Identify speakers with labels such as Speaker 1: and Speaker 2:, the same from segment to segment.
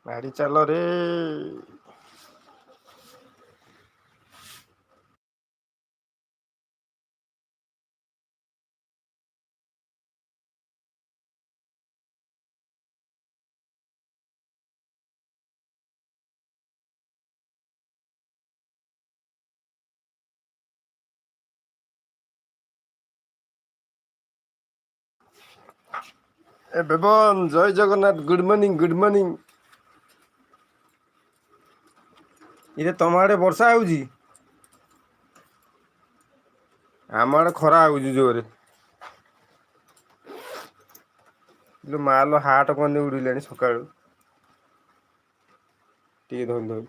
Speaker 1: ମାଡି ଚାଲ ରେ। ଏ ବେବନ ଜୟ Jagannath good morning good morning. ଇରେ ତମ ଆଡେ ବର୍ଷା ହଉଛି? ଆମ ଆଡେ ଖରା ହଉଛି ଜୋରେ। ଇଲୋ ମାଲୋ ହାଟ କଣରେ ଉଡିଲାଣି ସକାଳୁ। ଟିକେ ଧଇଲୁ ଧଇଲୁ।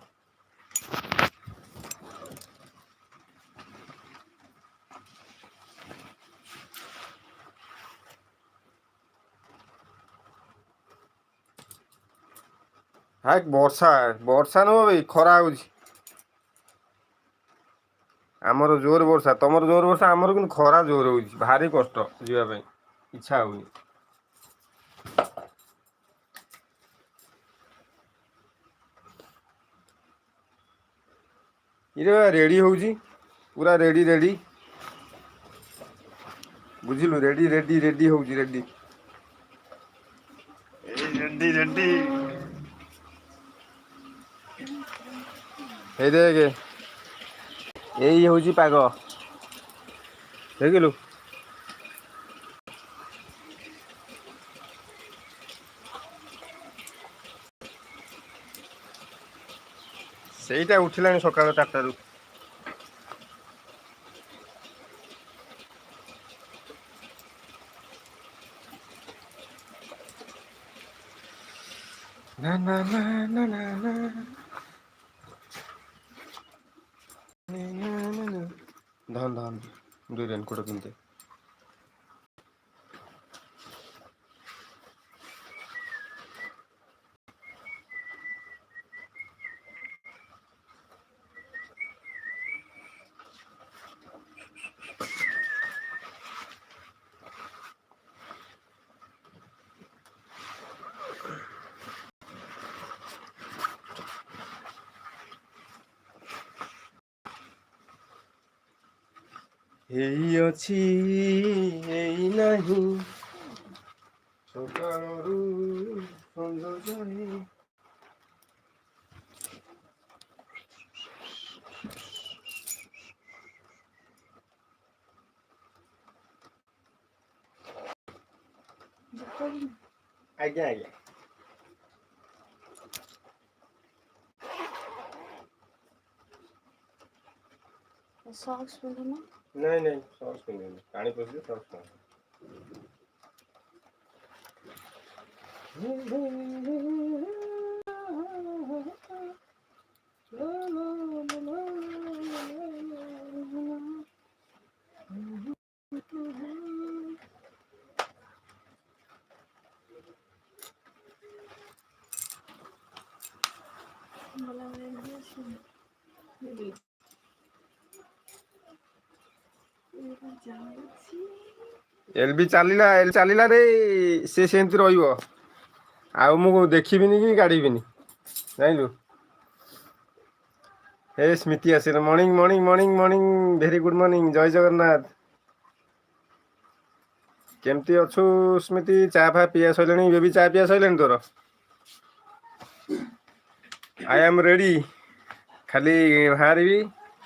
Speaker 1: ହାକ୍ ବର୍ଷା ବର୍ଷା ନୁହଁ ବେ ଖରା ହଉଛି। ଆମର ଜୋର ବର୍ଷା ତମର ଜୋର ବର୍ଷା ଆମର କିନ୍ତୁ ଖରା ଜୋର ହଉଛି ଭାରି କଷ୍ଟ ଯିବା ପାଇଁ। ଇଚ୍ଛା ହଉନି। ଇରେ ବା ରେଡି ହଉଛି ପୁରା ରେଡି ରେଡି। ବୁଝିଲୁ ରେଡି ରେଡି ରେଡି ହଉଛି ରେଡି। ଏଇ ରେଡି ରେଡି। ହେଇ ଦେଖେ ଏଇ ହଉଛି ପାଗ ଦେଖିଲୁ। ସେଇଟା ଉଠିଲାଣି ସକାଳ 4ଟାରୁ। ନା ନା ନା ନା ନା ନା। ଧନ ଧନ ଦୁଇ ରେନକୋଟ ପିନ୍ଧଦେ। ଏଇ ଅଛି ଏଇ ନାହିଁ ସକାଳରୁ ସଞ୍ଜ ଯାଏ। ଆଜ୍ଞା ଆଜ୍ଞା। ସକ୍ସ ପିନ୍ଧୁନ। ନାଇଁ ନାଇଁ ସକ୍ସ ପିନ୍ଧିନି ପାଣି ପଶିଲେ ସକ୍ସ ପିନ୍ଧିବି। ଏଲ ବି ଚାଲିଲା ଏଲ ଚାଲିଲା ରେ ସେ ସେମିତି ରହିବ। ଆଉ ମୁଁ ଦେଖିବିନି କି କାଢିବିନି ଜାଇଁଲୁ। ହେ ସ୍ମିତି ଆସିଗଲା morning morning morning morning very good morning ଜୟ ଜଗନ୍ନାଥ। କେମିତି ଅଛୁ ସ୍ମିତି ଚା ଫା ପିଆ ସଇଲାଣି ବେବି ଚା ପିଆ ସଇଲାଣି ତୋର? ଆଇ ଆମ ରେଡ଼ି ଖାଲି ବାହାରିବି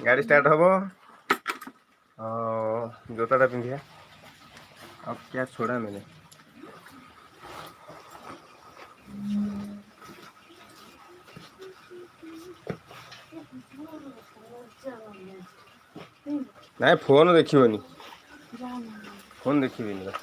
Speaker 1: ଗାଡ଼ି ଷ୍ଟାର୍ଟ ହବ। ହ ଜୋତାଟା ପିନ୍ଧିଆ ଆଉ କ୍ୟା ଛୋଡ଼ା ମେନେ। ନାଇଁ ଫୋନ ଦେଖିବନି ଫୋନ ଦେଖିବିନି ବା।